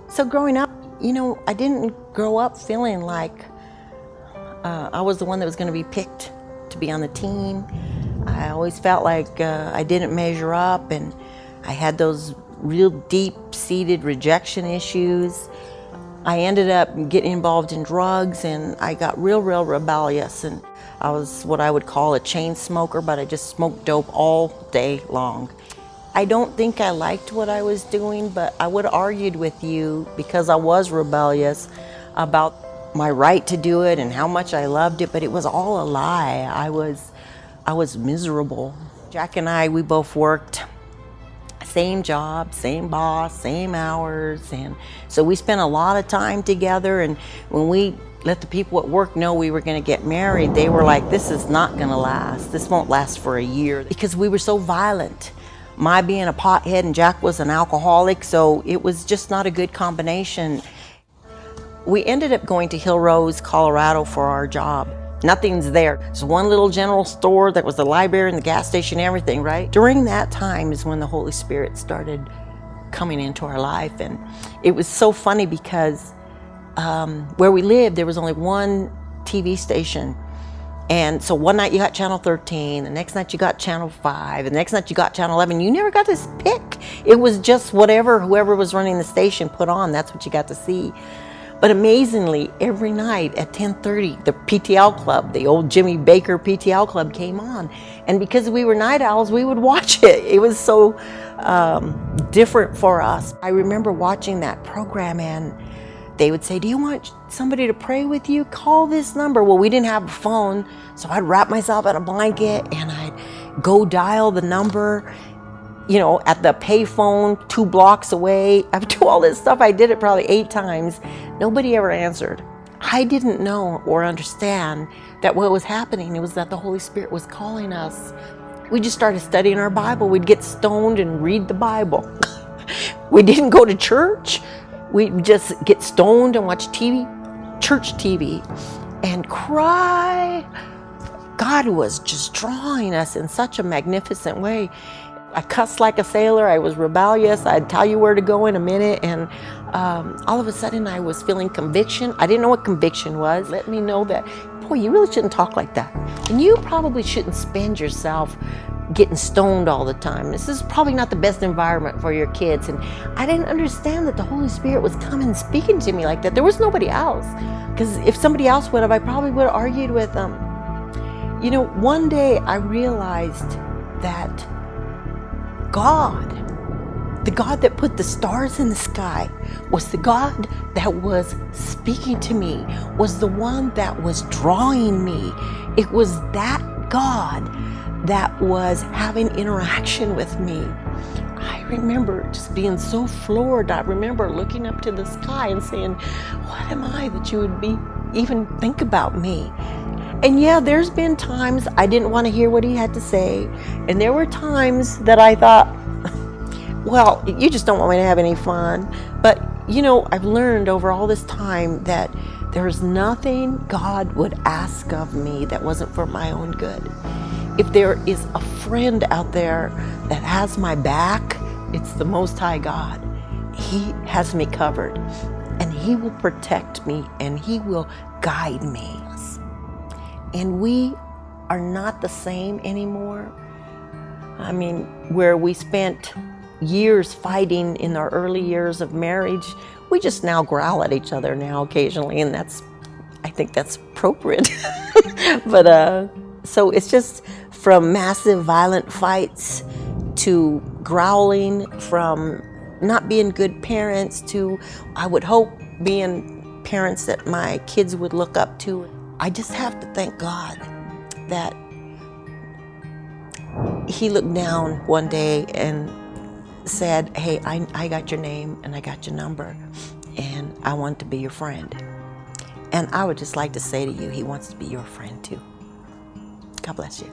So growing up, I didn't grow up feeling like I was the one that was going to be picked to be on the team. I always felt like I didn't measure up, and I had those real deep-seated rejection issues. I ended up getting involved in drugs, and I got real rebellious, and I was what I would call a chain smoker, but I just smoked dope all day long. I don't think I liked what I was doing, but I would have argued with you, because I was rebellious, about my right to do it and how much I loved it, but it was all a lie. I was miserable. Jack and I, we both worked same job, same boss, same hours, and so we spent a lot of time together. And when we let the people at work know we were going to get married, they were like, this is not going to last. This won't last for a year, because we were so violent. My being a pothead and Jack was an alcoholic, so it was just not a good combination. We ended up going to Hill Rose, Colorado for our job. Nothing's there. There's one little general store, that was the library and the gas station, everything, right? During that time is when the Holy Spirit started coming into our life. And it was so funny, because where we lived, there was only one TV station. And so one night you got channel 13, the next night you got channel 5, the next night you got channel 11. You never got to pick. It was just whoever was running the station put on, that's what you got to see. But amazingly, every night at 10:30, the PTL Club, the old Jimmy Baker PTL Club, came on. And because we were night owls, we would watch it. It was so different for us. I remember watching that program, and they would say, do you want somebody to pray with you? Call this number. Well, we didn't have a phone, so I'd wrap myself in a blanket and I'd go dial the number, at the payphone 2 blocks away. I would do all this stuff. I did it probably 8 times. Nobody ever answered. I didn't know or understand that what was happening, it was that the Holy Spirit was calling us. We just started studying our Bible. We'd get stoned and read the Bible. We didn't go to church. We'd just get stoned and watch TV, church TV, and cry. God was just drawing us in such a magnificent way. I cussed like a sailor. I was rebellious. I'd tell you where to go in a minute. And all of a sudden I was feeling conviction. I didn't know what conviction was. Let me know that, boy, you really shouldn't talk like that. And you probably shouldn't spend yourself getting stoned all the time. This is probably not the best environment for your kids. And I didn't understand that the Holy Spirit was coming and speaking to me like that. There was nobody else. Because if somebody else would have, I probably would have argued with them. One day I realized that God, the God that put the stars in the sky, was the God that was speaking to me, was the one that was drawing me. It was that God that was having interaction with me. I remember just being so floored. I remember looking up to the sky and saying, what am I that you would even think about me? And yeah, there's been times I didn't want to hear what he had to say. And there were times that I thought, well, you just don't want me to have any fun. But, I've learned over all this time that there's nothing God would ask of me that wasn't for my own good. If there is a friend out there that has my back, it's the Most High God. He has me covered, and He will protect me, and He will guide me. And we are not the same anymore. I mean, where we spent years fighting in our early years of marriage, we just now growl at each other now occasionally, and I think that's appropriate. But so it's just from massive violent fights to growling, from not being good parents to, I would hope, being parents that my kids would look up to. I just have to thank God that He looked down one day and said, hey, I got your name and I got your number, and I want to be your friend. And I would just like to say to you, He wants to be your friend too. God bless you.